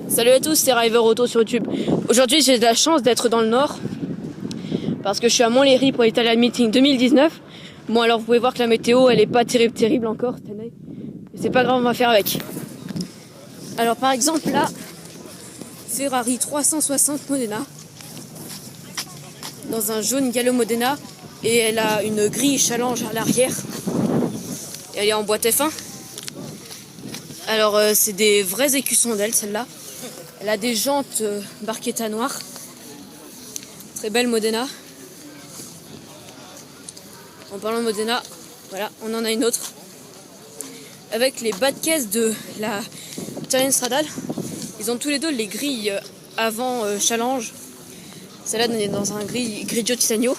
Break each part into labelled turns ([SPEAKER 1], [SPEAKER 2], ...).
[SPEAKER 1] Salut à tous, c'est River Auto sur YouTube. Aujourd'hui j'ai de la chance d'être dans le nord parce que je suis à Montlhéry pour l'Italian Meeting 2019. Bon alors vous pouvez voir que la météo elle est pas terrible encore cette année. Mais c'est pas grave, on va faire avec. Alors par exemple là, Ferrari 360 Modena dans un jaune gallo Modena et elle a une grille challenge à l'arrière. Elle est en boîte F1. Alors c'est des vrais écussons d'elle celle-là. Elle a des jantes Barchetta noires. Très belle Modena. En parlant de Modena, voilà, on en a une autre. Avec les bas de caisse de la Challenge Stradale. Ils ont tous les deux les grilles avant challenge. Celle-là on est dans un grigio titanio.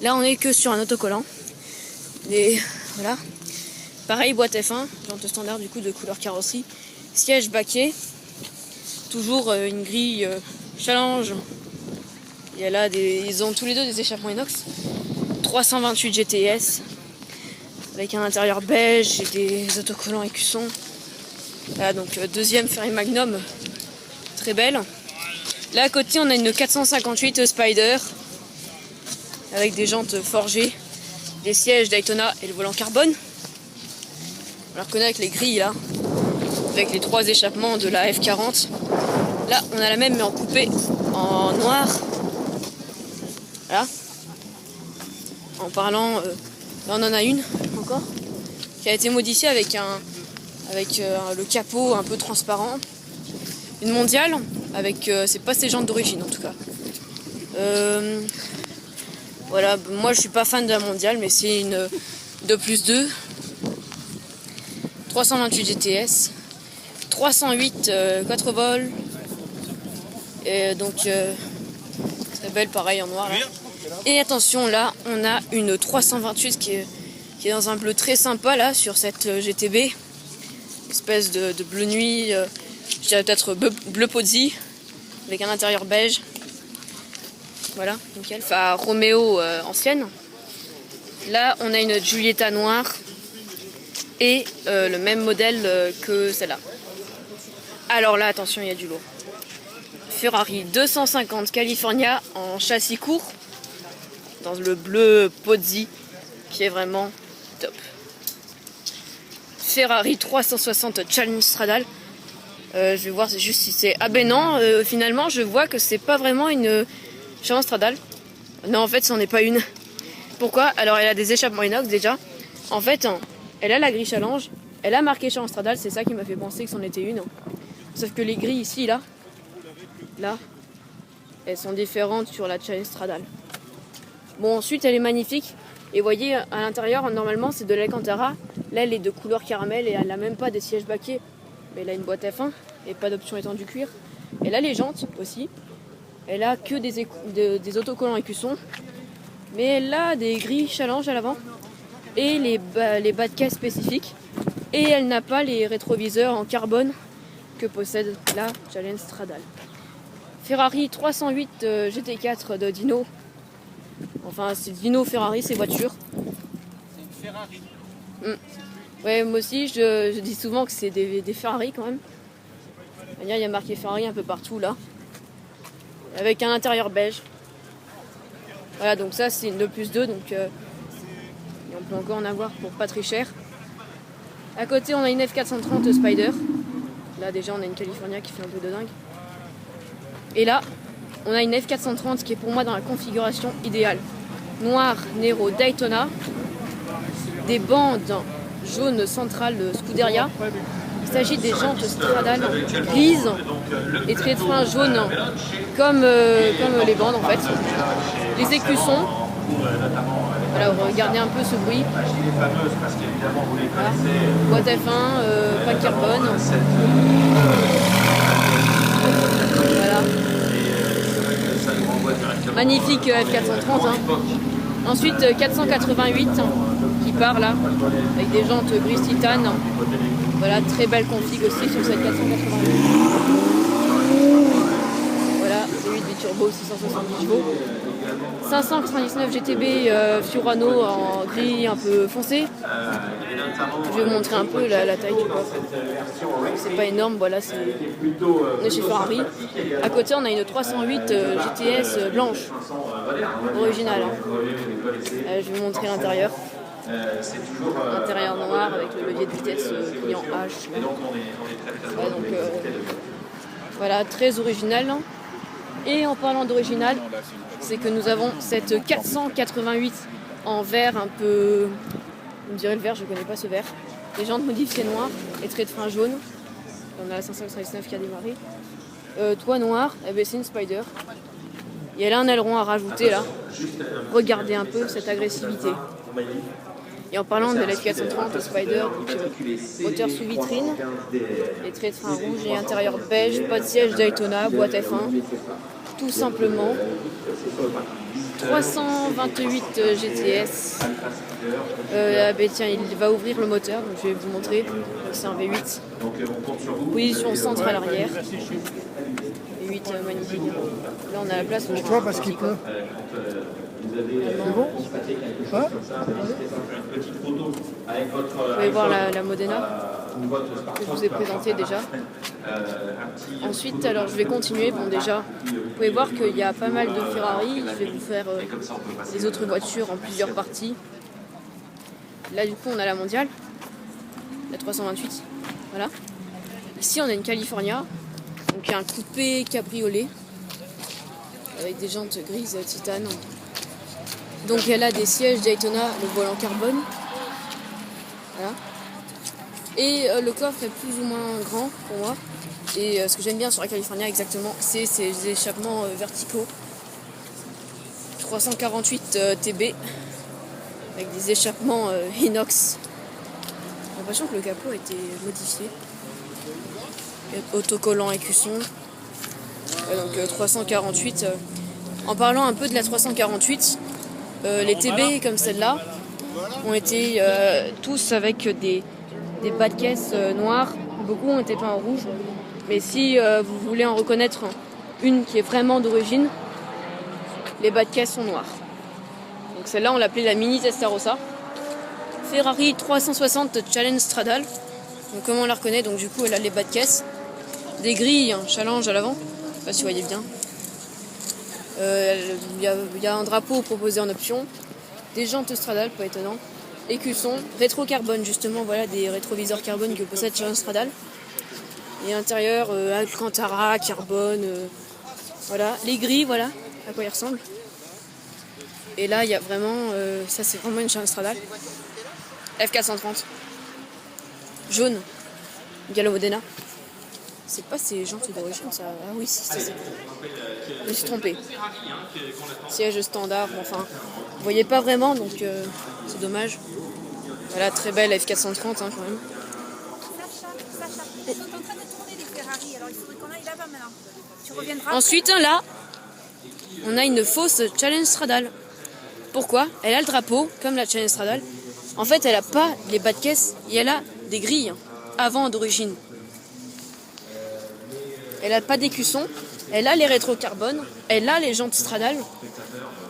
[SPEAKER 1] Là on est que sur un autocollant. Et voilà. Pareil, boîte F1, jante standard du coup de couleur carrosserie. Siège baquet. Toujours une grille challenge. Et là, ils ont tous les deux des échappements inox. 328 GTS. Avec un intérieur beige et des autocollants écussons. Là, donc deuxième Ferrari Magnum. Très belle. Là à côté, on a une 458 Spider. Avec des jantes forgées. Des sièges Daytona et le volant carbone. On la reconnaît avec les grilles là. Avec les trois échappements de la F40. Là, on a la même mais en coupé en noir. Voilà. En parlant, là on en a une encore qui a été modifiée avec le capot un peu transparent. Une mondiale avec, c'est pas ses jantes d'origine en tout cas. Voilà, moi je suis pas fan de la mondiale, mais c'est une 2+2. 328 GTS. 308 4 vols. Et donc très belle pareil en noir là. Et attention là on a une 328 qui est dans un bleu très sympa là sur cette GTB. Espèce de bleu nuit, je dirais peut-être bleu Pozzi avec un intérieur beige. Voilà, nickel. Enfin Romeo ancienne. Là on a une Giulietta noire et le même modèle que celle-là. Alors là attention, il y a du lourd. Ferrari 250 California en châssis court dans le bleu Pozzi qui est vraiment top. Ferrari 360 Challenge Stradale. Je vais voir juste si c'est... Ah ben non, finalement je vois que c'est pas vraiment une Challenge Stradale. Non en fait c'en est pas une. Pourquoi? Alors elle a des échappements inox déjà. En fait elle a la grille challenge. Elle a marqué Challenge Stradale, c'est ça qui m'a fait penser que c'en était une. Sauf que les grilles ici là, elles sont différentes sur la Challenge Stradale. Bon, ensuite, elle est magnifique. Et vous voyez, à l'intérieur, normalement, c'est de l'Alcantara. Là, elle est de couleur caramel et elle n'a même pas des sièges baquets. Mais elle a une boîte F1 et pas d'option étendue cuir. Elle a les jantes aussi. Elle a que des autocollants écussons. Mais elle a des grilles challenge à l'avant. Et les bas de caisse spécifiques. Et elle n'a pas les rétroviseurs en carbone que possède la Challenge Stradale. Ferrari 308 GT4 de Dino. Enfin, c'est Dino Ferrari, c'est voiture.
[SPEAKER 2] C'est une Ferrari.
[SPEAKER 1] Ouais, moi aussi, je dis souvent que c'est des Ferrari quand même. Il y a marqué Ferrari un peu partout là. Avec un intérieur beige. Voilà, donc ça c'est une 2+2, donc et on peut encore en avoir pour pas très cher. À côté, on a une F430 Spider. Là déjà on a une California qui fait un peu de dingue. Et là on a une F430 qui est pour moi dans la configuration idéale. Noir Nero Daytona. Des bandes jaunes centrales Scuderia. Il s'agit des jantes Stradale grises et traits de frein jaunes comme les bandes en fait. Les écussons. Voilà, regardez un peu ce bruit. Voilà. Boîte F1, pas de carbone. Voilà. Magnifique F430. Hein. Ensuite 488 qui part là, avec des jantes grises titane. Voilà, très belle config aussi sur cette 488. Voilà, V8 biturbo 670 chevaux. 599 GTB Fiorano en gris un peu foncé. Je vais vous montrer un peu la taille du coffre. C'est pas énorme, voilà, on est chez Ferrari. À côté, on a une 308 GTS blanche, originale. Je vais vous montrer l'intérieur. Intérieur noir avec le levier de vitesse client H. Ouais, donc, voilà, très original. Et en parlant d'original, c'est que nous avons cette 488 en vert un peu... On dirait le vert, je ne connais pas ce vert. Les jantes modifiées noires et traits de frein jaune. On a la 599 qui a démarré. Toit noir, c'est une Spider. Il y a là un aileron à rajouter là. Regardez un peu cette agressivité. Et en parlant de la F430 Spider, moteur sous vitrine, les traits de frein rouge et intérieur beige, pas de siège Daytona, boîte F1, tout simplement. 328 GTS. Tiens, il va ouvrir le moteur, donc je vais vous montrer. C'est un V8. Position centrale arrière. V8 magnifique. Là, on a la place.
[SPEAKER 3] Pourquoi? Parce qu'il pleut. C'est bon? Hein?
[SPEAKER 1] Vous pouvez voir la Modena que je vous ai présentée déjà. Ensuite, alors je vais continuer. Bon, déjà, vous pouvez voir qu'il y a pas mal de Ferrari. Je vais vous faire les autres voitures en plusieurs parties. Là, du coup, on a la mondiale, la 328. Voilà. Ici, on a une California, donc un coupé cabriolet avec des jantes grises titane. Donc elle a des sièges Daytona, le volant carbone. Voilà. Et le coffre est plus ou moins grand pour moi. Et ce que j'aime bien sur la California exactement, c'est ces échappements verticaux. 348 TB avec des échappements inox. J'ai l'impression que le capot a été modifié. Autocollant écusson. Donc 348. En parlant un peu de la 348, les TB comme celle-là ont été tous avec des bas de caisse noirs. Beaucoup ont été peints en rouge. Mais si vous voulez en reconnaître une qui est vraiment d'origine, les bas de caisse sont noirs. Donc celle-là, on l'appelait la Mini Testarossa. Ferrari 360 Challenge Stradale. Donc comment on la reconnaît? Donc du coup, elle a les bas de caisse. Des grilles Challenge à l'avant. Je sais pas si vous voyez bien. Il y a un drapeau proposé en option. Des jantes Stradale, pas étonnant. Écusson, rétro carbone justement, voilà des rétroviseurs carbone que possède Challenge Stradale. Et intérieur, Alcantara, carbone, voilà. Les grilles, voilà à quoi ils ressemblent. Et là, il y a vraiment, ça c'est vraiment une Challenge Stradale. F430. Jaune. Gallo Modena. C'est pas ces jantes d'origine ça. Ah oui, si, c'est ça. Je me suis trompée. Siège standard, bon, enfin. Vous voyez pas vraiment, donc c'est dommage. Voilà, très belle F430 hein, quand même.
[SPEAKER 4] Sacha, ils sont en train de tourner les Ferrari, alors il faudrait qu'on aille là-bas maintenant. Tu reviendras.
[SPEAKER 1] Ensuite, là, on a une fausse Challenge Stradale. Pourquoi? Elle a le drapeau, comme la Challenge Stradale. En fait, elle a pas les bas de caisse et elle a des grilles avant d'origine. Elle a pas d'écusson, elle a les rétro-carbone, elle a les jantes Stradale.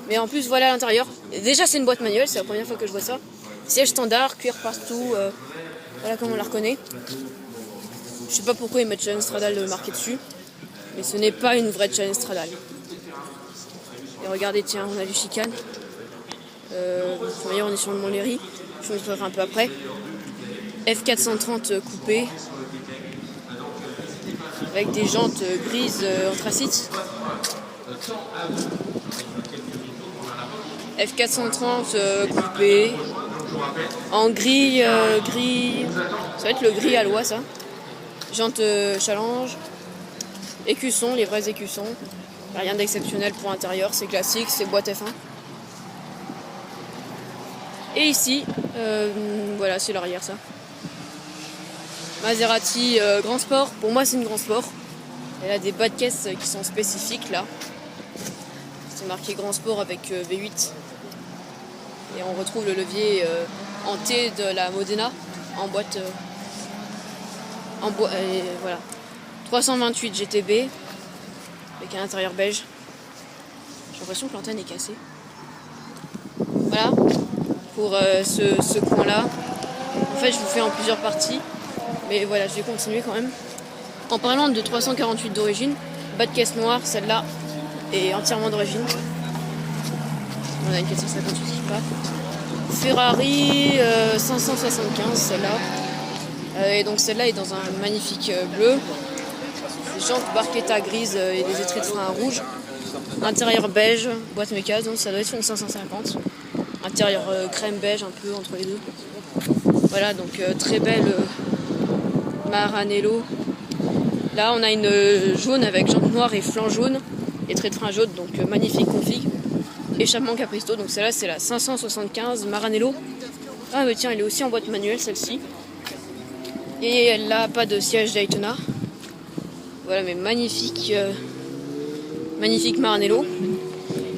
[SPEAKER 1] Mais en plus, voilà l'intérieur. Déjà, c'est une boîte manuelle, c'est la première fois que je vois ça. Siège standard, cuir partout, voilà comment on la reconnaît. Je sais pas pourquoi ils mettent Challenge Stradale marqué dessus, mais ce n'est pas une vraie Challenge Stradale. Et regardez, tiens, on a du chicane. D'ailleurs, on est sur le Mont-Léry, je vous montrerai un peu après. F430 coupé, avec des jantes grises anthracite. F430 coupé, en gris, ça va être le gris à loi ça. Jantes Challenge, écussons, les vrais écussons. Rien d'exceptionnel pour l'intérieur, c'est classique, c'est boîte F1. Et ici, voilà, c'est l'arrière ça. Maserati Grand Sport, pour moi c'est une Grand Sport. Elle a des bas de caisse qui sont spécifiques là. C'est marqué Grand Sport avec V8. Et on retrouve le levier en T de la Modena en boîte. Voilà. 328 GTB avec un intérieur beige. l'impression que l'antenne est cassée. Voilà, pour ce coin-là. En fait, je vous fais en plusieurs parties. Mais voilà, je vais continuer quand même. En parlant de 348 d'origine, bas de caisse noire, celle-là est entièrement d'origine. On a une 458 qui part. Ferrari 575, celle-là. Et donc celle-là est dans un magnifique bleu. Des jantes Barchetta grises et des étriers de frein rouge. Intérieur beige, boîte méca, donc ça doit être une 550. Intérieur crème beige, un peu entre les deux. Voilà, donc très belle Maranello. Là, on a une jaune avec jante noire et flanc jaune. Et traits de frein jaune, donc magnifique config. Échappement Capristo, donc celle-là c'est la 575 Maranello. Ah mais tiens, elle est aussi en boîte manuelle celle-ci. Et elle n'a pas de siège Daytona. Voilà, mais magnifique magnifique Maranello.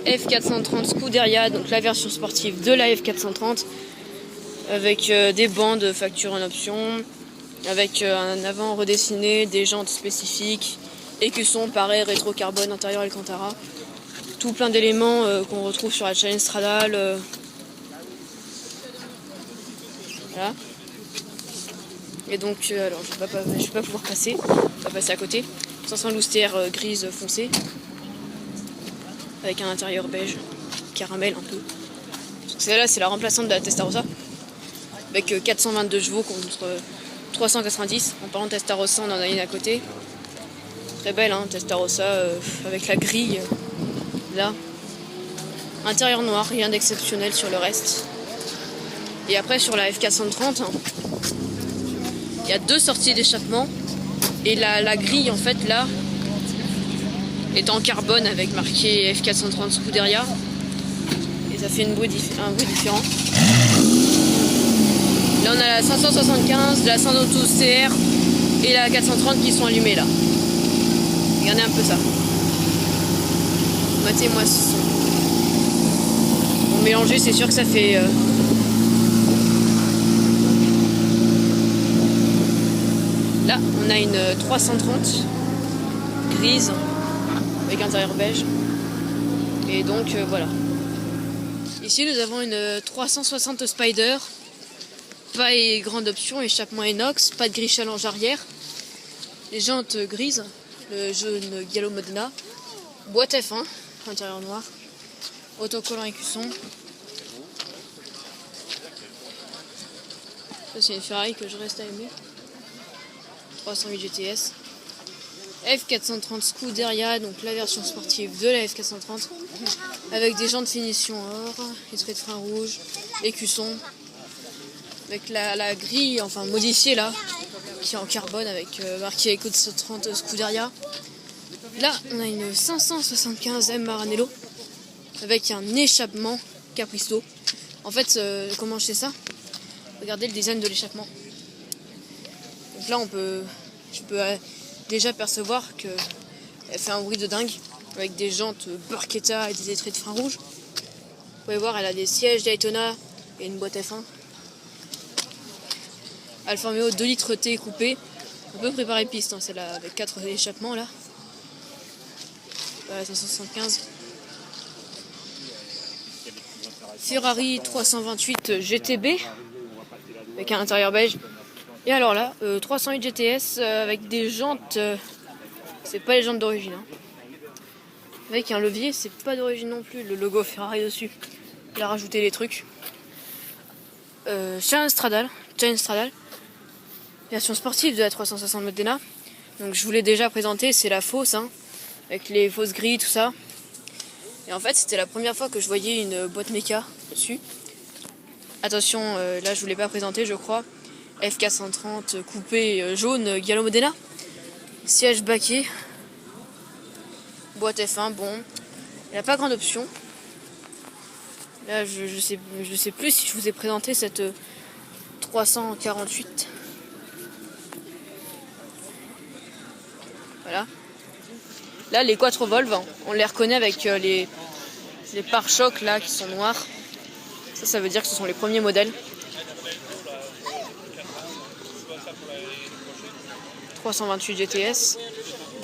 [SPEAKER 1] F430 Scuderia, donc la version sportive de la F430. Avec des bandes facture en option. Avec un avant redessiné, des jantes spécifiques. Écusson, pareil, rétro-carbone, intérieur Alcantara. Tout plein d'éléments qu'on retrouve sur la Challenge Stradale. Voilà. Et donc, alors je vais pas pouvoir passer. On va passer à côté. 500 Louster grise foncée. Avec un intérieur beige, caramel un peu. Celle-là, c'est la remplaçante de la Testarossa. Avec 422 chevaux contre 390. En parlant de Testarossa, on en a une à côté. Très belle, hein, Testarossa, avec la grille. Là. Intérieur noir, rien d'exceptionnel sur le reste. Et après, sur la F430, hein, il y a deux sorties d'échappement. Et la grille, en fait, là, est en carbone avec marqué F430 Scuderia. Et ça fait un bruit différent. Là, on a la 575, la 112 CR et la 430 qui sont allumées là. Regardez un peu ça. Matez-moi ce son. Bon, mélanger, c'est sûr que ça fait... Là, on a une 330 grise avec intérieur beige. Et donc, voilà. Ici, nous avons une 360 Spider. Pas et grande option, échappement inox, pas de grille challenge arrière. Les jantes grises, le jaune Gallo Modena. Boîte F1, intérieur noir. Autocollant écusson. Ça, c'est une Ferrari que je reste à aimer. 308 GTS. F430 Scuderia, donc la version sportive de la F430. Avec des jantes finition or, les traits de frein rouge, écusson. Avec la grille, enfin modifiée là, qui est en carbone avec marqué F430 Scuderia. Là, on a une 575 M Maranello avec un échappement Capristo. En fait, comment je sais ça? Regardez le design de l'échappement. Donc là, je peux déjà percevoir qu'elle fait un bruit de dingue avec des jantes Barchetta et des étriers de frein rouge. Vous pouvez voir, elle a des sièges Daytona et une boîte F1. Alfa Romeo 2 litres T coupé. On peut préparer piste, hein, celle-là avec 4 échappements là. Voilà, 575. Ferrari 328 GTB avec un intérieur beige. Et alors là, 308 GTS avec des jantes. C'est pas les jantes d'origine. Hein. Avec un levier, c'est pas d'origine non plus. Le logo Ferrari dessus. Il a rajouté les trucs. Challenge Stradale. Version sportive de la 360 Modena. Donc je vous l'ai déjà présenté, c'est la fausse, hein, avec les fausses grilles, tout ça. Et en fait, c'était la première fois que je voyais une boîte méca dessus. Attention, là je vous l'ai pas présenté, je crois. F430 coupé jaune Gallo Modena. Siège baquet. Boîte F1, bon. Il n'y a pas grande option. Là, je sais plus si je vous ai présenté cette 348. Voilà. Là, les quattro-volves, on les reconnaît avec les pare-chocs là qui sont noirs. Ça veut dire que ce sont les premiers modèles. 328 GTS,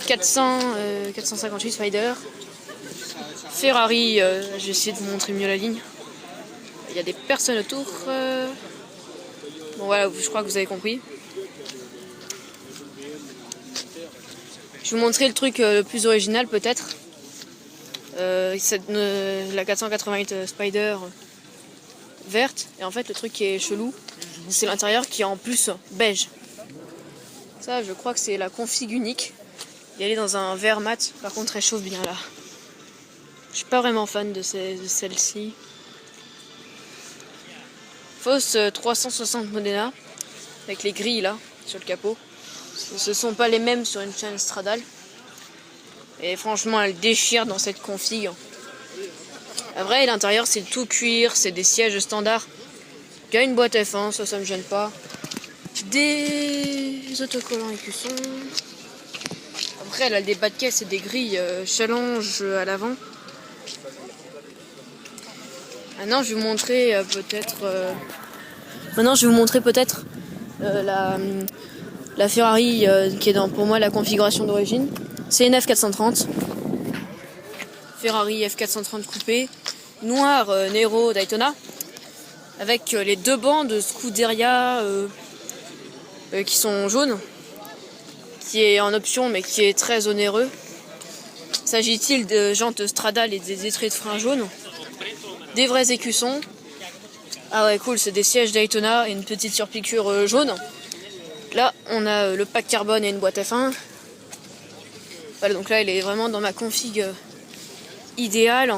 [SPEAKER 1] 458 Spider, Ferrari, j'ai essayé de vous montrer mieux la ligne. Il y a des personnes autour. Bon voilà, je crois que vous avez compris. Je vais vous montrer le truc le plus original peut-être. La 488 Spider verte. Et en fait le truc qui est chelou, c'est l'intérieur qui est en plus beige. Ça je crois que c'est la config unique. Et elle est dans un vert mat, par contre elle chauffe bien là. Je suis pas vraiment fan de celle-ci. Fausse 360 Modena, avec les grilles là, sur le capot. Ce sont pas les mêmes sur une chaîne Stradale. Et franchement, elle déchire dans cette config. Après, l'intérieur, c'est tout cuir, c'est des sièges standards. Il y a une boîte F1, ça me gêne pas. Des autocollants écussons. Après, elle a des bas de caisse et des grilles challenge à l'avant. Maintenant, je vais vous montrer peut-être. La Ferrari qui est pour moi la configuration d'origine. C'est une F430. Ferrari F430 coupé. Noir Nero Daytona. Avec les deux bancs de Scuderia qui sont jaunes. Qui est en option mais qui est très onéreux. S'agit-il de jantes Stradale et des étraits de frein jaunes? Des vrais écussons. Ah ouais cool, c'est des sièges Daytona et une petite surpiqûre jaune. Là on a le pack carbone et une boîte F1. Voilà, donc là elle est vraiment dans ma config idéale.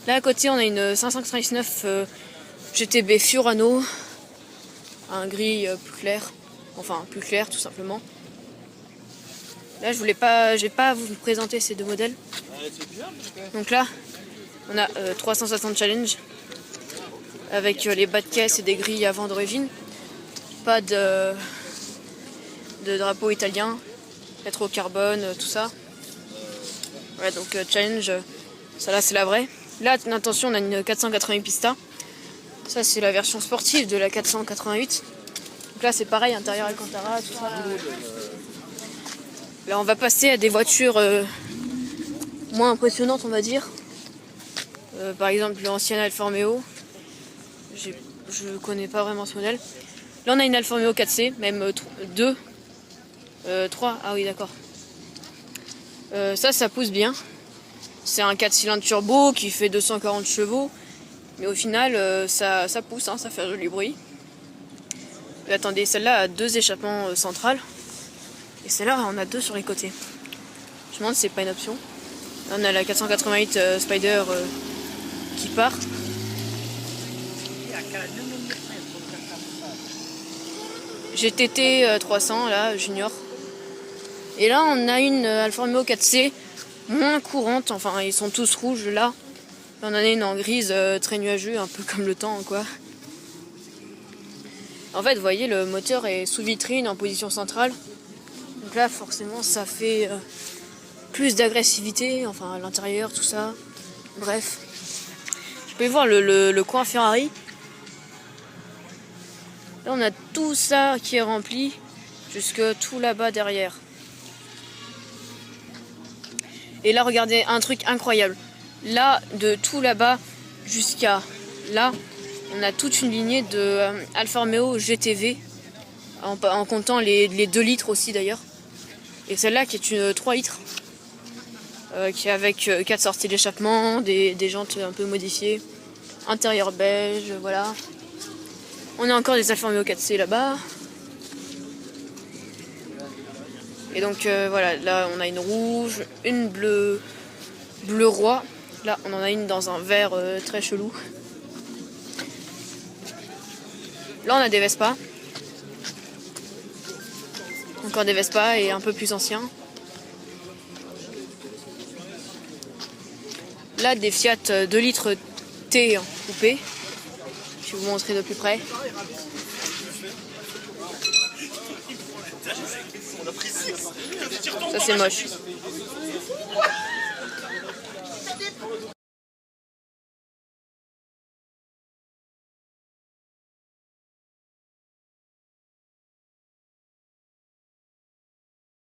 [SPEAKER 1] Là à côté on a une 599 GTB Fiorano. Un gris plus clair. Enfin plus clair tout simplement. Là je vais pas vous présenter ces deux modèles. Donc là on a 360 Challenge avec les bas de caisse et des grilles avant d'origine. Pas de drapeau italien, rétro carbone, tout ça. Ouais, donc Challenge, ça là c'est la vraie. Là attention, on a une 488 Pista. Ça c'est la version sportive de la 488. Donc là c'est pareil, intérieur Alcantara, tout ça. Là on va passer à des voitures moins impressionnantes on va dire. Par exemple l'ancienne Alfa Romeo. Je connais pas vraiment ce modèle. Là on a une Alfa Romeo 4C, même 2, 3, ah oui d'accord. Ça pousse bien. C'est un 4 cylindres turbo qui fait 240 chevaux. Mais au final ça pousse, hein, ça fait un joli bruit. Et attendez, celle-là a 2 échappements centrales. Et celle-là on a 2 sur les côtés. Je me demande si c'est pas une option. Là on a la 488 Spider qui part. GTT 300 là, junior. Et là on a une Alfa Romeo 4C moins courante, enfin ils sont tous rouges là. On en a une en grise très nuageux, un peu comme le temps quoi. En fait vous voyez le moteur est sous vitrine en position centrale. Donc là forcément ça fait plus d'agressivité, enfin à l'intérieur tout ça. Bref. Vous pouvez voir le coin Ferrari. Là on a tout ça qui est rempli jusque tout là-bas derrière. Et là regardez un truc incroyable. Là de tout là-bas jusqu'à là, on a toute une lignée de Alfa Romeo GTV en comptant les 2 litres aussi d'ailleurs. Et celle-là qui est une 3 litres qui est avec 4 sorties d'échappement, des jantes un peu modifiées, intérieur beige, voilà. On a encore des Alfa Romeo 4C là-bas. Et donc voilà, là on a une rouge, une bleu roi. Là on en a une dans un vert très chelou. Là on a des Vespa. Encore des Vespa et un peu plus anciens. Là des Fiat 2 litres T coupé. Je vais vous montrer de plus près. Ça c'est moche.